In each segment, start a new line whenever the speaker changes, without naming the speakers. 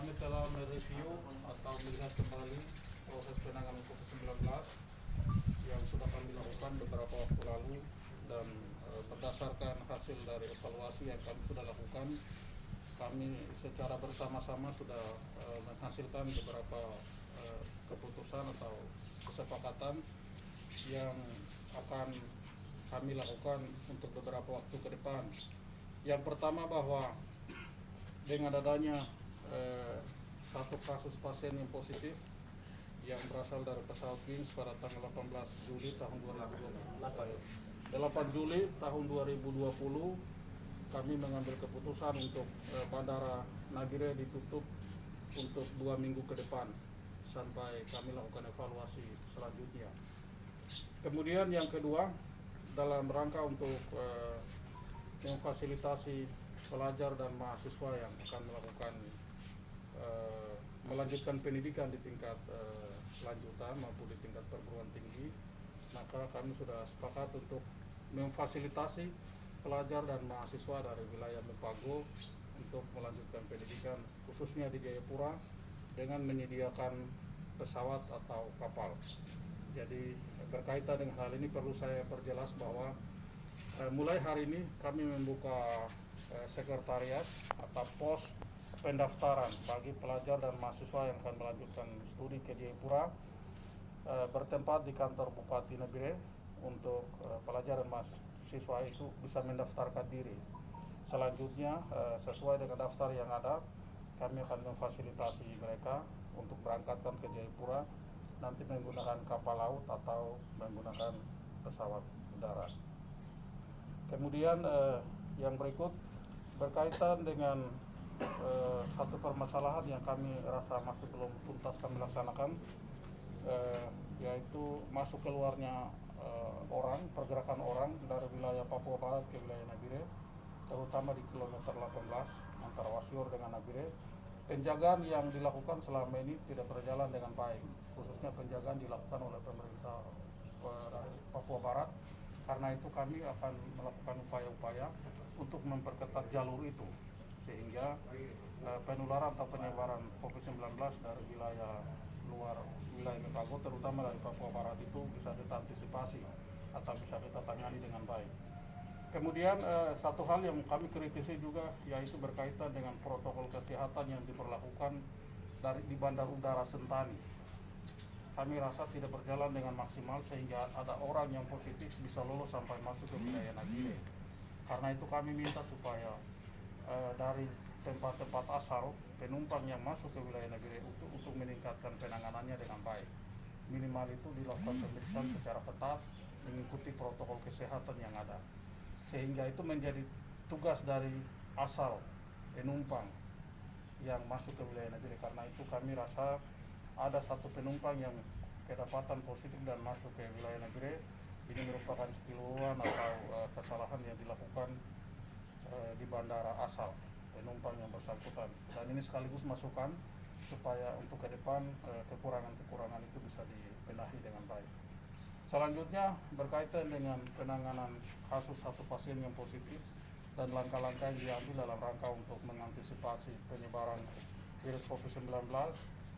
kami telah mereview atau melihat kembali proses penanganan COVID-19 yang sudah kami lakukan beberapa waktu lalu, dan berdasarkan hasil dari evaluasi yang kami sudah lakukan, kami secara bersama-sama sudah menghasilkan beberapa keputusan atau kesepakatan yang akan kami lakukan untuk beberapa waktu ke depan. Yang pertama, bahwa dengan adanya satu kasus pasien yang positif yang berasal dari pesawat Wings pada tanggal 18 Juli tahun 2020, 8 Juli tahun 2020, kami mengambil keputusan untuk Bandara Nabire ditutup untuk 2 minggu ke depan sampai kami lakukan evaluasi selanjutnya. Kemudian yang kedua, dalam rangka untuk memfasilitasi pelajar dan mahasiswa yang akan melakukan melanjutkan pendidikan di tingkat lanjutan maupun di tingkat perguruan tinggi, maka kami sudah sepakat untuk memfasilitasi pelajar dan mahasiswa dari wilayah Mepago untuk melanjutkan pendidikan khususnya di Jayapura dengan menyediakan pesawat atau kapal. Jadi berkaitan dengan hal ini perlu saya perjelas bahwa mulai hari ini kami membuka sekretariat atau pos pendaftaran bagi pelajar dan mahasiswa yang akan melanjutkan studi ke Jayapura, bertempat di kantor Bupati Nabire, untuk pelajar dan mahasiswa itu bisa mendaftarkan diri. Selanjutnya sesuai dengan daftar yang ada, kami akan memfasilitasi mereka untuk berangkatkan ke Jayapura, nanti menggunakan kapal laut atau menggunakan pesawat udara. Kemudian yang berikut berkaitan dengan satu permasalahan yang kami rasa masih belum tuntas kami laksanakan, yaitu masuk keluarnya pergerakan orang dari wilayah Papua Barat ke wilayah Nabire, terutama di kilometer 18 antara Wasior dengan Nabire. Penjagaan yang dilakukan selama ini tidak berjalan dengan baik, khususnya penjagaan dilakukan oleh pemerintah dari Papua Barat. Karena itu kami akan melakukan upaya-upaya untuk memperketat jalur itu, sehingga penularan atau penyebaran COVID-19 dari wilayah luar wilayah Mepago, terutama dari Papua Barat, itu bisa kita antisipasi atau bisa kita tangani dengan baik. Kemudian satu hal yang kami kritisi juga, yaitu berkaitan dengan protokol kesehatan yang diberlakukan di Bandar Udara Sentani. Kami rasa tidak berjalan dengan maksimal sehingga ada orang yang positif bisa lolos sampai masuk ke wilayah Nabire. Karena itu kami minta supaya dari tempat-tempat asal penumpang yang masuk ke wilayah Nabire untuk meningkatkan penanganannya dengan baik. Minimal itu dilakukan pemeriksaan secara ketat mengikuti protokol kesehatan yang ada. Sehingga itu menjadi tugas dari asal penumpang yang masuk ke wilayah Nabire. Karena itu kami rasa ada satu penumpang yang kedapatan positif dan masuk ke wilayah Nabire. Ini merupakan kekeliruan atau kesalahan yang dilakukan di bandara asal penumpang yang bersangkutan. Dan ini sekaligus masukan supaya untuk ke depan kekurangan-kekurangan itu bisa dibenahi dengan baik. Selanjutnya berkaitan dengan penanganan kasus satu pasien yang positif dan langkah-langkah yang diambil dalam rangka untuk mengantisipasi penyebaran virus COVID-19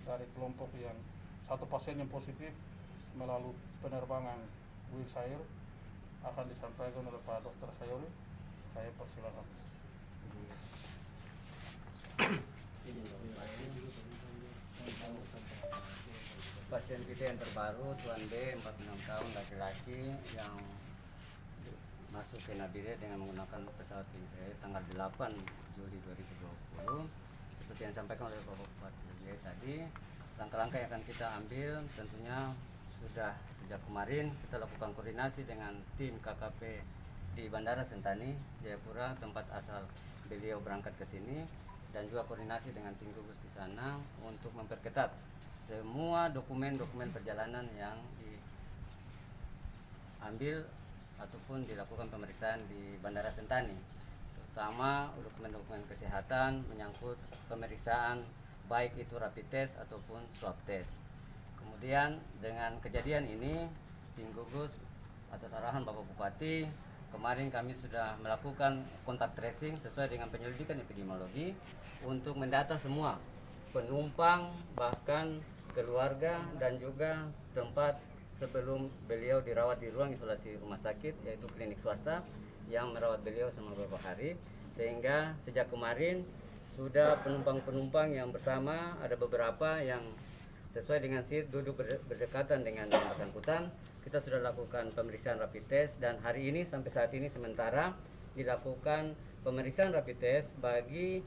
dari kelompok yang satu pasien yang positif melalui penerbangan Wings Air akan disampaikan oleh Pak Dr. Sayuri. Saya persilakan.
Pasien kita yang terbaru, Tuan B, 46 tahun, laki-laki, yang masuk ke Nabire dengan menggunakan pesawat Wings Air tanggal 8 Juli 2020. Seperti yang disampaikan oleh Bapak Bupati tadi, langkah-langkah yang akan kita ambil tentunya sudah sejak kemarin kita lakukan koordinasi dengan tim KKP di Bandara Sentani, Jayapura, tempat asal beliau berangkat ke sini, dan juga koordinasi dengan tim gugus di sana untuk memperketat semua dokumen-dokumen perjalanan yang diambil ataupun dilakukan pemeriksaan di Bandara Sentani, terutama dokumen-dokumen kesehatan menyangkut pemeriksaan baik itu rapid test ataupun swab test. Kemudian dengan kejadian ini, tim gugus atas arahan Bapak Bupati, kemarin kami sudah melakukan kontak tracing sesuai dengan penyelidikan epidemiologi untuk mendata semua penumpang, bahkan keluarga dan juga tempat sebelum beliau dirawat di ruang isolasi rumah sakit, yaitu klinik swasta yang merawat beliau selama beberapa hari. Sehingga sejak kemarin sudah penumpang-penumpang yang bersama, ada beberapa yang sesuai dengan seat duduk berdekatan dengan yang bersangkutan. Kita sudah lakukan pemeriksaan rapid test, dan hari ini sampai saat ini sementara dilakukan pemeriksaan rapid test bagi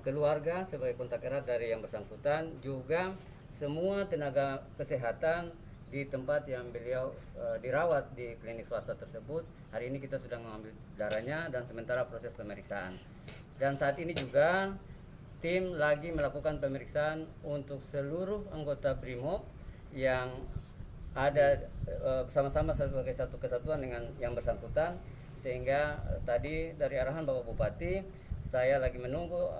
keluarga sebagai kontak erat dari yang bersangkutan, juga semua tenaga kesehatan di tempat yang beliau dirawat di klinik swasta tersebut. Hari ini kita sudah mengambil darahnya dan sementara proses pemeriksaan. Dan saat ini juga tim lagi melakukan pemeriksaan untuk seluruh anggota BRIMOB yang ada bersama-sama sebagai satu kesatuan dengan yang bersangkutan. Sehingga tadi dari arahan Bapak Bupati, saya lagi menunggu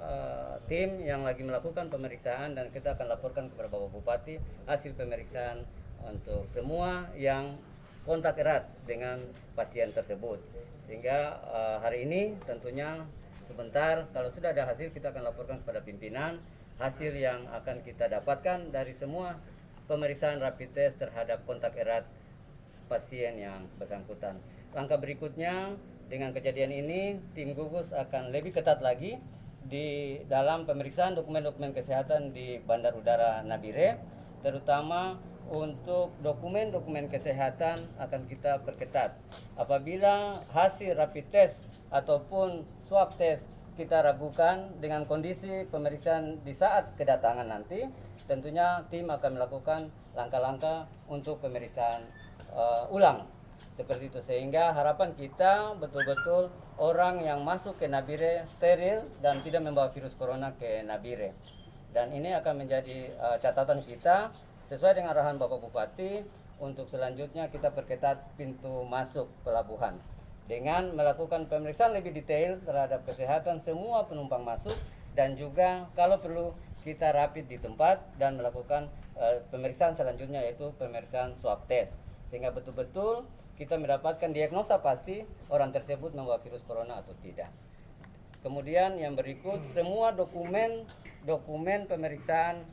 tim yang lagi melakukan pemeriksaan, dan kita akan laporkan kepada Bapak Bupati hasil pemeriksaan untuk semua yang kontak erat dengan pasien tersebut. Sehingga hari ini tentunya sebentar kalau sudah ada hasil, kita akan laporkan kepada pimpinan hasil yang akan kita dapatkan dari semua pemeriksaan rapid test terhadap kontak erat pasien yang bersangkutan. Langkah berikutnya, dengan kejadian ini tim gugus akan lebih ketat lagi di dalam pemeriksaan dokumen-dokumen kesehatan di Bandar Udara Nabire, terutama untuk dokumen-dokumen kesehatan akan kita perketat. Apabila hasil rapid test ataupun swab test kita ragukan dengan kondisi pemeriksaan di saat kedatangan nanti, tentunya tim akan melakukan langkah-langkah untuk pemeriksaan ulang seperti itu, sehingga harapan kita betul-betul orang yang masuk ke Nabire steril dan tidak membawa virus corona ke Nabire. Dan ini akan menjadi catatan kita sesuai dengan arahan Bapak Bupati. Untuk selanjutnya kita perketat pintu masuk pelabuhan dengan melakukan pemeriksaan lebih detail terhadap kesehatan semua penumpang masuk, dan juga kalau perlu kita rapid di tempat dan melakukan pemeriksaan selanjutnya, yaitu pemeriksaan swab test, sehingga betul-betul kita mendapatkan diagnosa pasti orang tersebut membawa virus corona atau tidak. Kemudian yang berikut, semua dokumen pemeriksaan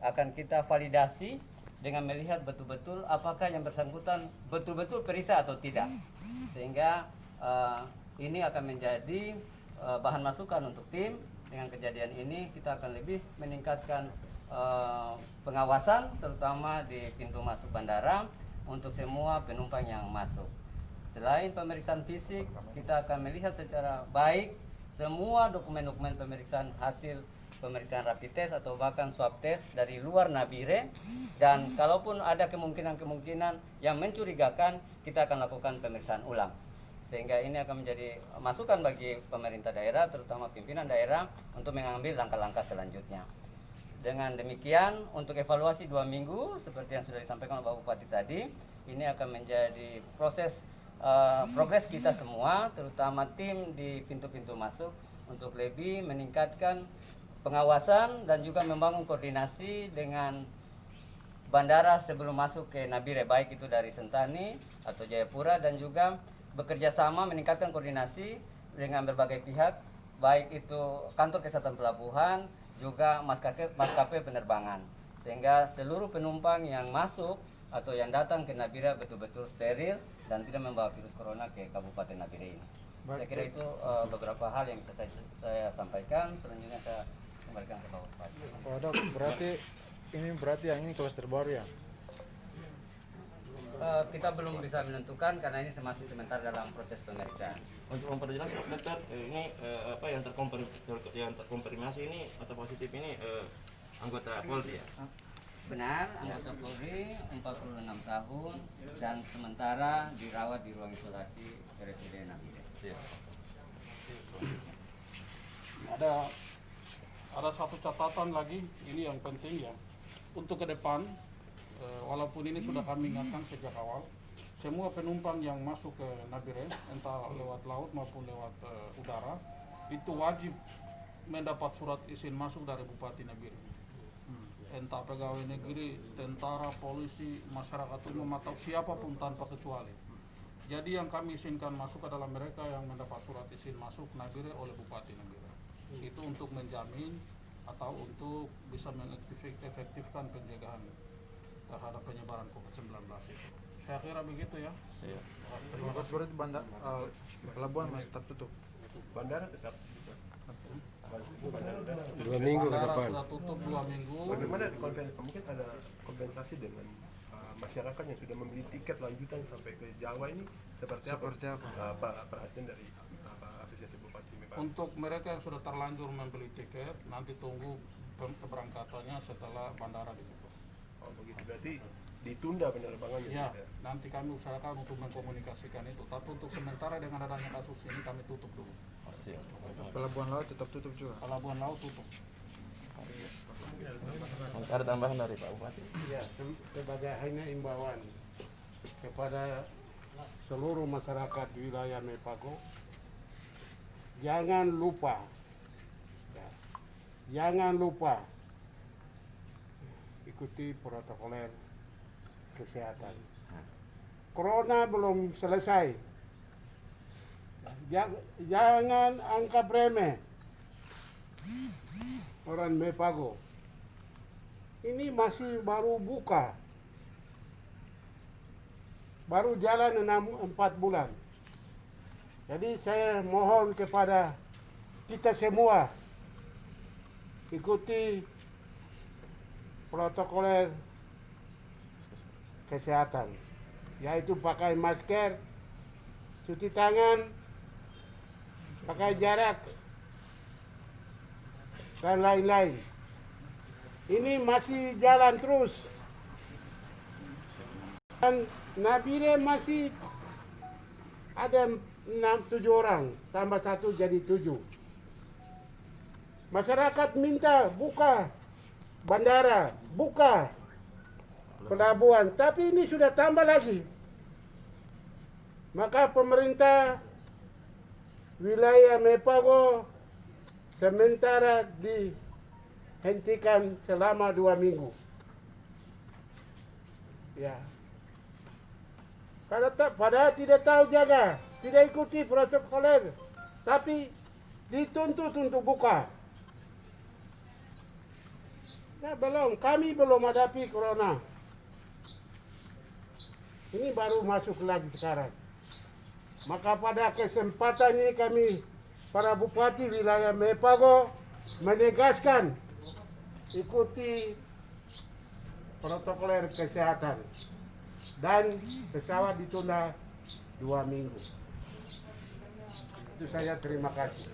akan kita validasi dengan melihat betul-betul apakah yang bersangkutan betul-betul periksa atau tidak. Sehingga ini akan menjadi bahan masukan untuk tim. Dengan kejadian ini kita akan lebih meningkatkan pengawasan terutama di pintu masuk bandara untuk semua penumpang yang masuk. Selain pemeriksaan fisik, kita akan melihat secara baik semua dokumen-dokumen pemeriksaan hasil pemeriksaan rapid test atau bahkan swab test dari luar Nabire, dan kalaupun ada kemungkinan yang mencurigakan, kita akan lakukan pemeriksaan ulang. Sehingga ini akan menjadi masukan bagi pemerintah daerah, terutama pimpinan daerah, untuk mengambil langkah-langkah selanjutnya. Dengan demikian, untuk evaluasi 2 minggu seperti yang sudah disampaikan oleh Bapak Bupati tadi, ini akan menjadi progres kita semua, terutama tim di pintu-pintu masuk, untuk lebih meningkatkan pengawasan dan juga membangun koordinasi dengan bandara sebelum masuk ke Nabire, baik itu dari Sentani atau Jayapura, dan juga bekerja sama meningkatkan koordinasi dengan berbagai pihak, baik itu kantor kesehatan pelabuhan, juga maskapai penerbangan, sehingga seluruh penumpang yang masuk atau yang datang ke Nabire betul-betul steril dan tidak membawa virus corona ke Kabupaten Nabire ini. Saya kira itu beberapa hal yang bisa saya sampaikan. Selanjutnya saya kembalikan ke Bapak Bupati.
Oh dok, berarti yang ini kelas terbaru ya?
Kita belum bisa menentukan karena ini masih sementara dalam proses pemeriksaan.
Untuk memperjelas dokter, ini apa yang terkonfirmasi ini atau positif ini anggota Polri ya?
Benar, anggota Polri 46 tahun dan sementara dirawat di ruang isolasi RSUD Nabire.
Ada satu catatan lagi, ini yang penting ya, untuk ke depan. Walaupun ini sudah kami ingatkan sejak awal, semua penumpang yang masuk ke Nabire, entah lewat laut maupun lewat udara, itu wajib mendapat surat izin masuk dari Bupati Nabire. Entah pegawai negeri, tentara, polisi, masyarakat umum, atau siapapun tanpa kecuali. Jadi yang kami izinkan masuk adalah mereka yang mendapat surat izin masuk Nabire oleh Bupati Nabire. Itu untuk menjamin atau untuk bisa mengefektifkan pencegahan terhadap penyebaran COVID-19 itu. Saya kira begitu ya. Terima kasih.
Berarti pelabuhan masih tetap tutup.
Bandara tetap.
Dua minggu ke
Bandara
depan.
sudah tutup 2 minggu.
Bagaimana mungkin ada kompensasi dengan masyarakat yang sudah membeli tiket lanjutan sampai ke Jawa ini seperti apa perhatian dari Asosiasi Bupati Mepang?
Untuk mereka yang sudah terlanjur membeli tiket, nanti tunggu keberangkatannya setelah bandara ditutup.
Oh begitu, berarti ditunda penerbangannya.
Ya,
gitu ya?
nanti kami usahakan untuk mengkomunikasikan itu. Tapi untuk sementara dengan adanya kasus ini kami tutup dulu.
Pelabuhan laut tetap tutup juga.
Pelabuhan laut tutup.
Ada tambahan dari Pak Bupati?
Ya, sebagai hanya imbauan kepada seluruh masyarakat wilayah Mepago, jangan lupa, ikuti protokoler kesehatan. Corona belum selesai. Jangan anggap remeh orang Mepago. Ini masih baru buka, baru jalan 4 bulan. Jadi saya mohon kepada kita semua ikuti protokoler kesehatan, yaitu pakai masker, cuci tangan, pakai jarak, dan lain-lain. Ini masih jalan terus. Dan Nabire masih ada 6-7 orang, tambah 1 jadi 7. Masyarakat minta buka bandara, buka pelabuhan, tapi ini sudah tambah lagi. Maka pemerintah wilayah Mepago sementara dihentikan selama 2 minggu. Ya. Padahal tidak tahu jaga, tidak ikuti protokoler, tapi dituntut untuk buka. Ya kami belum hadapi corona. Ini baru masuk lagi sekarang. Maka pada kesempatan ini kami, para bupati wilayah Mepago, menegaskan ikuti protokoler kesehatan dan pesawat ditunda 2 minggu. Itu saya terima kasih.